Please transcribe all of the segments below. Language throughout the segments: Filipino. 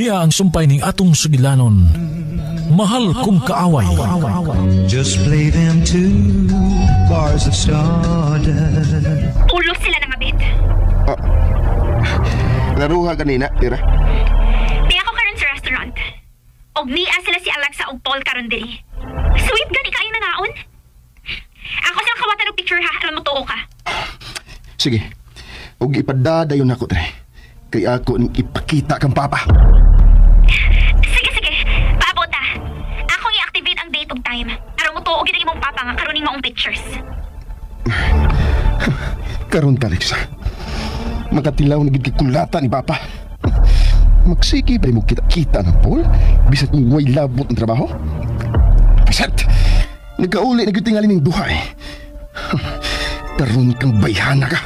Unya ang sumpay ning atong sugilanon. Mahal kong kaaway. Just play them two bars of stardust. Tulog sila na mabit. Naruha kanina, tira. Di ako karon sa restaurant. Og niya sila si Alexa og Paul karon diri. Sweet gani kayo na naon. Ako silang kawatan og picture ha, alam mo tuo ka. Sige, og ipadadayon ako, tre. Kaya ako ning ipakita kang papa. Sige, paabot ta. Ako i-activate ang date og time. Aron mo tuo gid ang imong papa nga karon ning maong pictures. Karon ka, Alexa. Makatilaw na gid kay kulata ni papa. Magsige ba mo kita-kita ng Paul? Bisat mo way labot ng trabaho? Bisat, nagkauli na gitingali ng duha eh. Karon kang bayhana ka.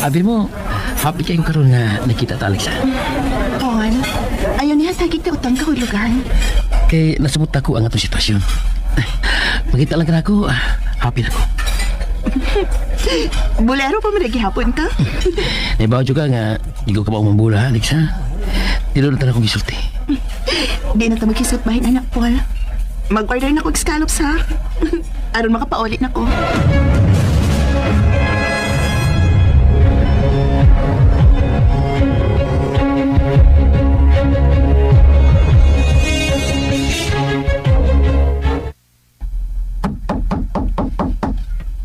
Abi mo, happy kayong karoon nga nakita ta, Alexa. Paul, ayaw niya sa kita utang kahulugan. Kay nasabot ako ang atong sitwasyon. Magkita lang ka na ako, happy na ako. Bulero pa man hapon ka? Naibaw juga nga, di ko ka pa umambula, Alexa. Dilo na akong gisulti. Di na ito magkisot bahin, anak, Paul. Mag-order na ko scallops, ha? Aron makapaulit na ko.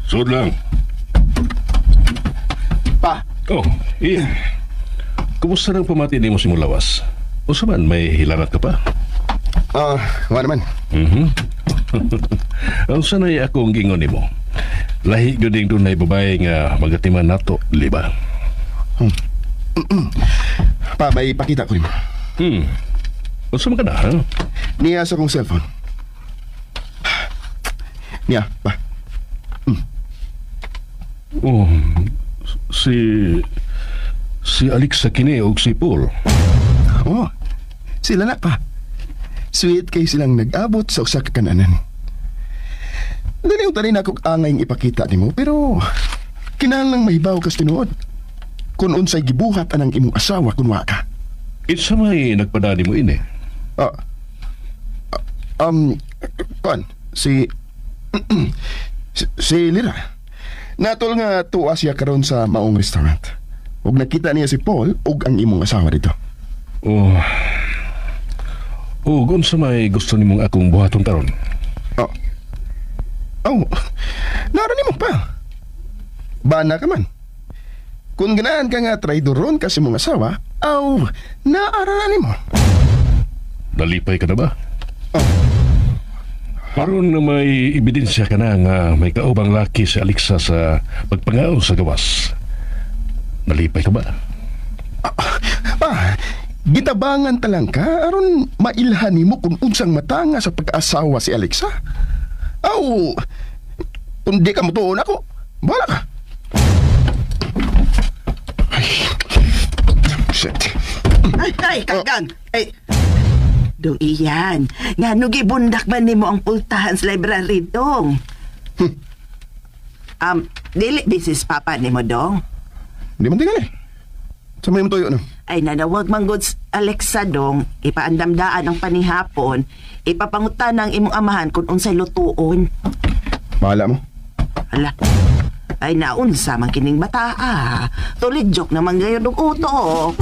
Sud lang. Pa. Oh, Ian. Kumusta nang pamati ni mo simulawas? O saman, may hilanat ka pa? Wala naman. Ang sanay akong gingon ni mo. Lahi guding doon na babae nga magatiman nato, liba? Pa, may pakita ko rin mo. O saman ka na, ha? Niya sa kong cellphone. Niya, pa. Oh, si Alexa kini og si Paul. Oh, sila na pa. Sweet kay silang nag-abot sa usa ka kananan. Dali utanin ako angay ipakita nimo, pero kinahanglang mahibaw kas tinuod. Kung unsay gibuhat anang imong asawa kun wa ka. Isa may nagpadani mo ini. Pan, si Lira. Natol nga tuwa siya karon sa maong restaurant. Ug nakita niya si Paul ug ang imong asawa dito. Kung sa may gusto nimong akong buhaton karon. Naroon nimo pa. Bana ka man. Kung ganahan ka nga traidoron kasi mong asawa, naaralan nimo. Nalipay ka na ba? Karon na may ebidensya ka na nga may kaubang laki si Alexa sa pagpangaon sa gawas. Nalipay ka ba? Gitabangan talang ka aron mailhan mo kung unsang matanga sa pag-asawa si Alexa. Kung di ka mutuon ako, bahala ka. Shit. Ay, kanggang. Dong iyan. Nga gibundak ba nimo ang pultahan sa library, dong? Dili business papa nimo, dong? Di man tingali. Sa may mutuyo no? Ay, nanawag manggod Alexa, dong. Ipaandamdaan ang panihapon. Ipapangutan ang imong amahan kung unsay lutuon. Bahala mo. Hala. Ay, naunsa man kining bata, Tulid joke naman ngayon ng utok.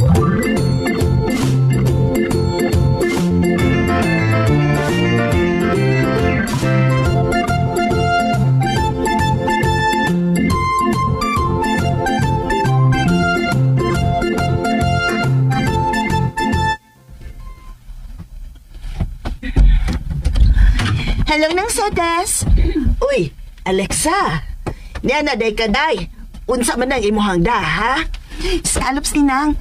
Hello nang Sedes. Uy, Alexa. Niya na day kaday. Unsa man ang imuhang da, ha? Scallops ni nang.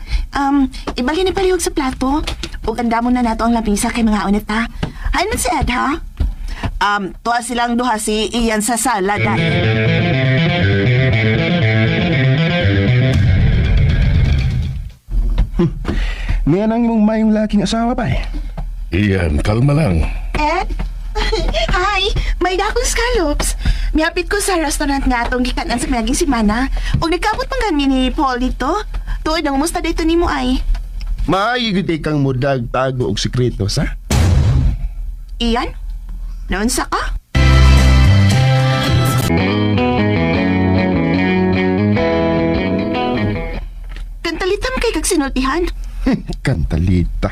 Ibali ni palihog sa plato. Ug anda mo na nato ang lamisa kay mga unit, ha? Hay na si Ed, ha? Tuwa silang duha si Ian sa sala, day. Niya nang imong mayong laking asawa pa eh. Iyan, kalma lang. Ed? Hi, may dakong scallops. Miapit ko sa restaurant nga atong gikanan sa mayaging simana. O nagkabot pang kami ni Paul dito. Tuod ang umusta dito ni mo ay. Maayo gid kang mudag tago og sekreto sa. Iyan? Naunsa ka? Kantalita mo kay kag sinultihan. Kantalita.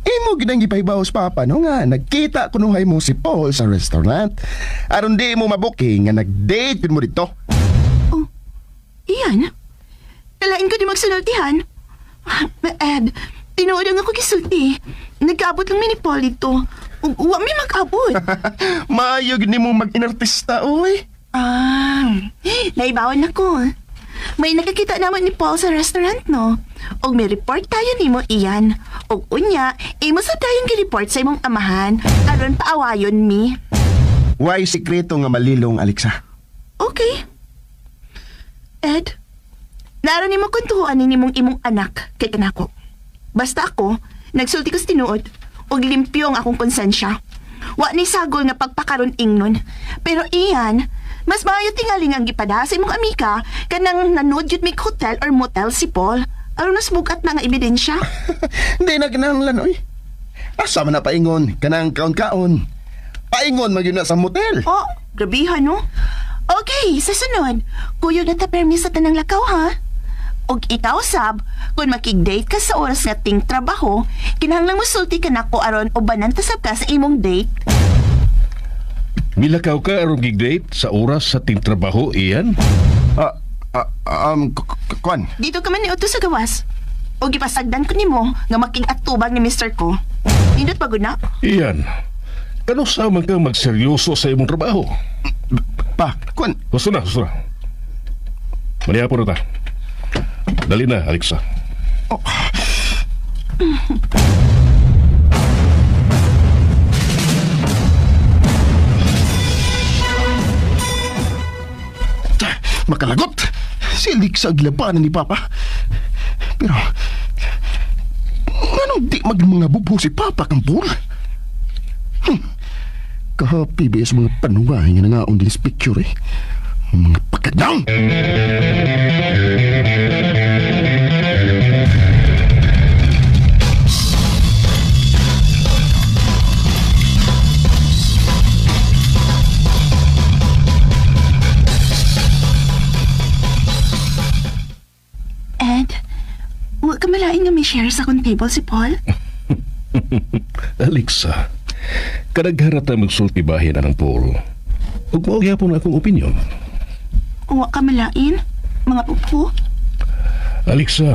Imo ginang gipahibawos papa no nga nagkita kunuhay mo si Paul sa restaurant. Aron di mo mabuking nga nag-date mo dito. Oh, iyan? Kalain ko di magsinultihan. Ed, tinuod ang ako gisulti. Nagkaabot lang mi ni Paul dito. Wa mi mag-abot. Maayo gid nimo mag-inartista oy. Naibawon ako. May nakakita naman ni Paul sa restaurant, no? Og may report tayo nimo iyan. Og unya, imo sa tayong gi-report sa imong amahan aron paawayon mi. Why sekreto nga malilong, Alexa? Okay. Ed, naaro nimo kuntuan ni imong anak kay kanako. Basta ako, nagsulti ko sa tinuod og limpyo ang akong konsensya. Wa ni sagol nga pagpakaron ingnon. Pero iyan, mas maayo tingaling ang gipada sa imong amika kanang nanood yun may hotel or motel si Paul aron nas bugat na nga ebidensya. Hindi na kinahanglan oy. Asa man na paingon kanang kaon-kaon. Paingon man yun na sa motel. Oh, grabihan no? Okay, sa sunod, kuyo na ta permis sa tanang lakaw ha? Og ikaw sab, kung makig-date ka sa oras nga ting trabaho, kinahanglang musulti ka na ko aron ubanan tasab ka sa imong date. Milakaw ka aron gig-date sa oras sa tintrabaho, iyan? Kwan. Dito ka man ni Otto sa gawas. O gipasagdan ko nimo nga making-atubang ni Mr. ko. Nindot pagod na? Iyan. Kano sa man kang magseryoso sa imong trabaho? Pa, kwan. Gusto na. Maniapo na ta. Dali na, Alexa. Makalagot. Silik sa aglabanan ni Papa. Pero, anong di mga bubo si Papa kang Paul? Kahapi ba sa mga panungay nga nangaon din sa picture eh. Mga pagkadang! Ed, huwag ka malain nga may share sa akong table si Paul. Alexa, kadagharata magsulti bahin na ng Paul. Huwag mo gyapon akong opinyon. Huwag ka malain, mga pupo. Alexa,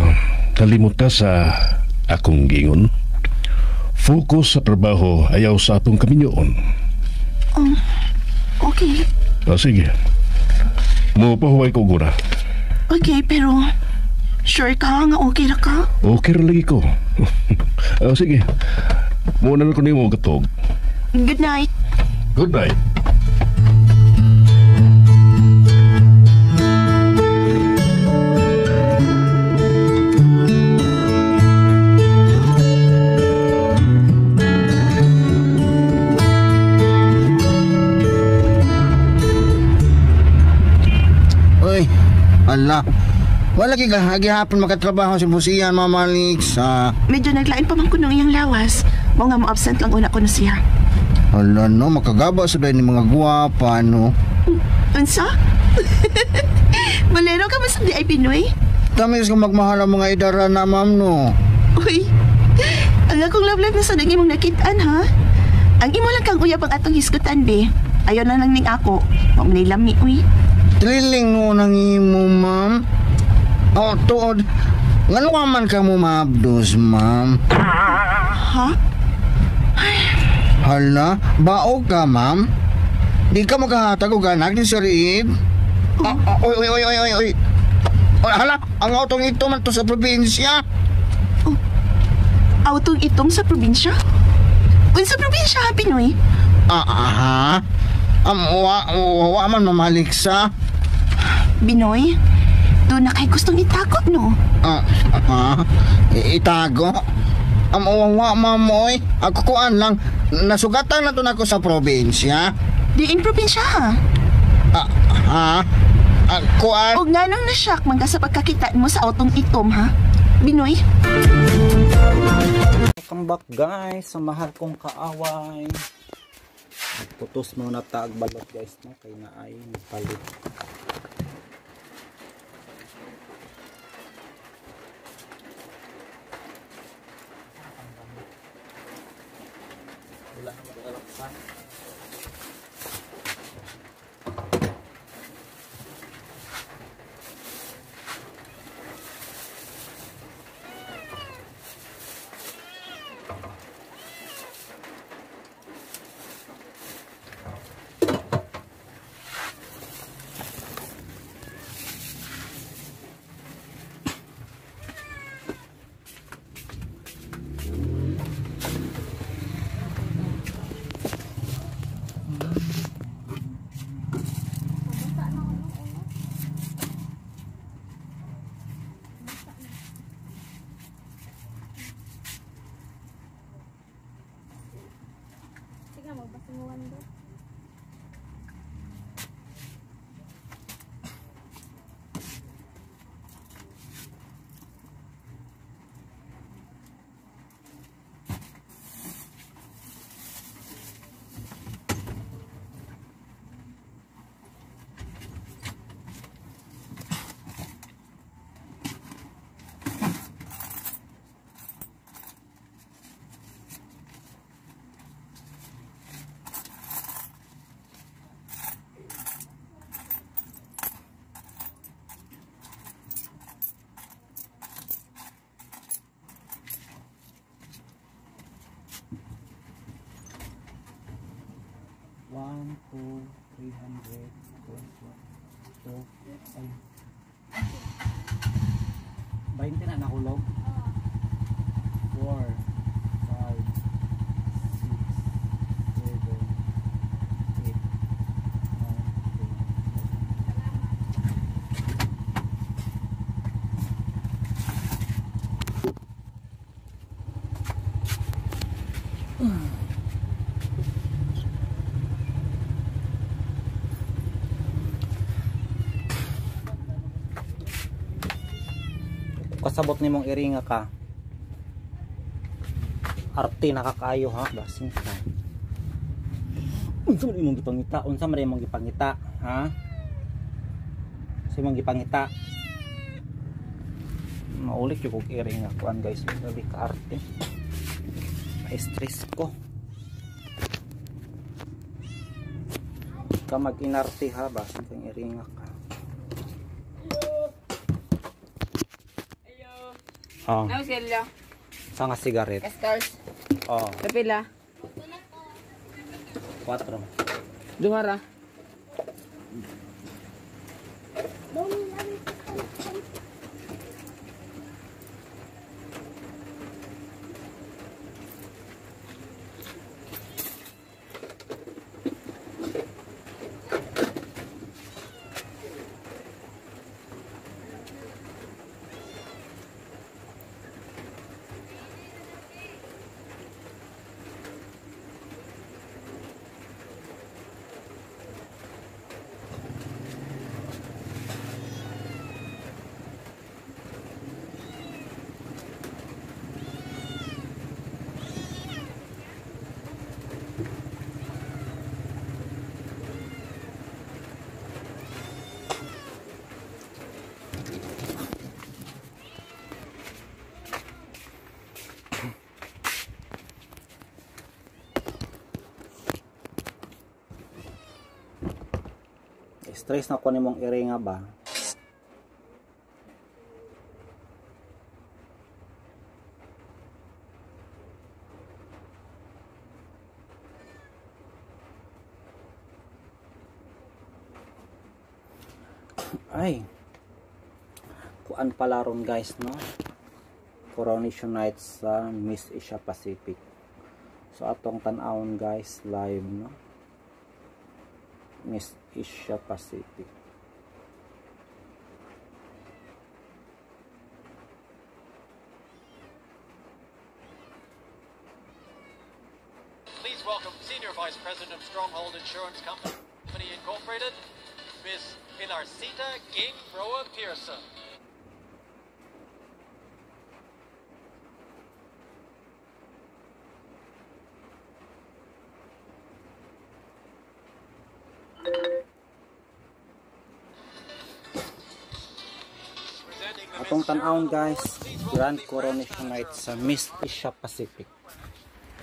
kalimot ka sa akong gingon. Focus sa trabaho, ayaw sa atong kaminyoon. Okay. Sige. Mupahuway ko guna. Okay, pero sure ka nga okay na ka? Okay ra lagi ko. Sige. Muna na ko nimo gatog. Good night. Good night. Ala, wala gihapon makatrabaho si Busiyan, Mama Alexa. Medyo naglain pa man ko nung iyang lawas. Mo nga mo absent lang una ko na siya. Ala no, makagaba sa ni mga guwapa, no? Unsa? Bolero ka ba sa di ay Pinoy? Tamis kang magmahal ang mga idara na, ma'am, no? Uy, ang akong love life na sa naging mong nakitaan, ha? Ang imo lang kang uyab ang atong hisgutan, be. Ayaw na nang ning ako. Mamanilami, uy. Triling mo nang imo, ma'am. O, tuod. Ngano ka man ka mo maabdos, ma'am? Ha? Hala, baog ka, ma'am? Di ka maghahatag o ganak ni Sir Eve? Oy. Hala, ang autong ito man to sa probinsya. Autong itong sa probinsya? Sa probinsya, ha, Pinoy? Wa man mamalik sa Binoy, doon na kay gustong itakot, no? Itago? Wa, mamoy. Ako kuan lang, nasugatan na to na ko sa probinsya. Diin probinsya, ha? Ha? Kuan? O nga nang nashock man ka sa pagkakita mo sa autong itom, ha? Binoy? Welcome back guys sa mahal kong kaaway. Putos muna taag balot guys no kay na ay nagpalit. Wala na magalaksan. One, two, 300, 20 na nahulog. 4, 5, 6, 7, 8, 9, 10. Kasabot ni mong iringa ka arte nakakaayo ha basing ka unsa man imong gipangita ha sa imong gipangita maulik yung kong iringa kuan guys grabe ka arte stress ko ka mag inarte ha basing kang iringa ka. Oh. Ano sila? Sa nga sigaret. Escals. Oh. Kapila? 4. Dumara. Stress na ko ni mong iringa ba? Ay. Kuan pala ron guys no. Coronation night sa Miss Asia Pacific. So atong tan-awon guys live no. Miss Asia Pacific. Please welcome Senior Vice President of Stronghold Insurance Company Incorporated, Miss Pilarcita Ging Broa Pearson. Atong tan-awon guys, Grand Coronation Night sa Miss Asia Pacific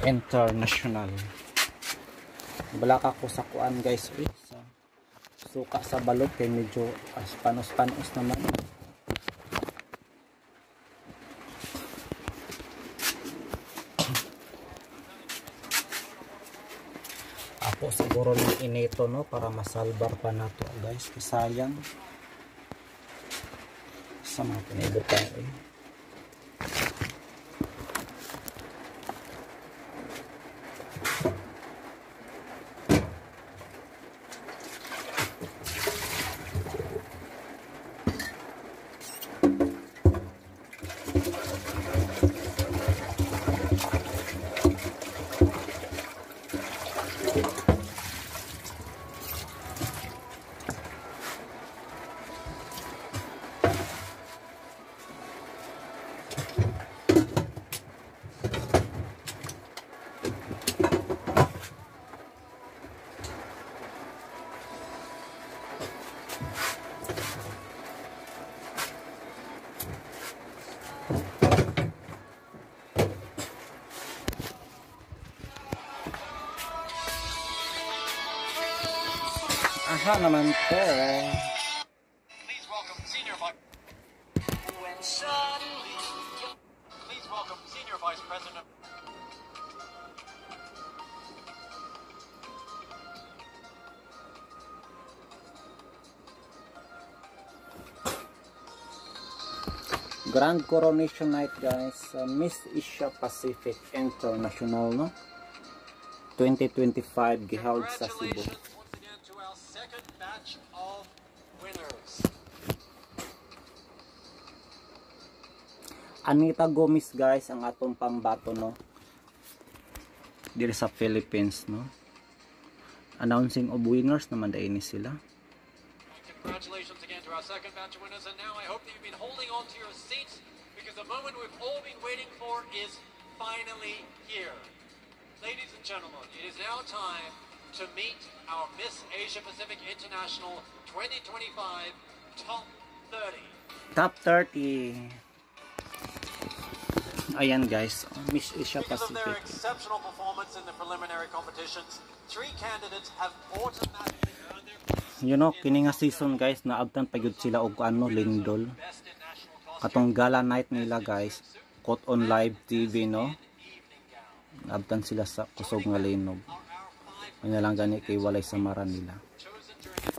International. Balak ako sa kuan guys, sa suka sa balot kay medyo panos-panos naman. Ako siguro ng inito no para masalbar pa nato guys, kasi sayang sa mga pinibot tayo eh. Aha naman to. Please welcome Senior Vice President. Grand Coronation Night guys, Miss Asia Pacific International no 2025 giheld sa Cebu. Once again to our second batch of winners. Anita Gomez guys ang atong pambato no diri sa Philippines no. Announcing of winners naman daini sila. Congratulations again to our second batch of winners, and now I hope that you've been holding on to your seats because the moment we've all been waiting for is finally here. Ladies and gentlemen, it is now time to meet our Miss Asia Pacific International 2025 Top 30. Top 30. Ayan guys, Miss Asia Because of their Pacific. exceptional performance in the preliminary competitions, 3 candidates have automatically earned their place. You know, kini nga season guys, naabtan pa gyud sila og ano lindol. Katong gala night nila guys, caught on live TV no. Naabtan sila sa kusog nga linog. Ano lang gani kay walay samaran nila. Chosen during the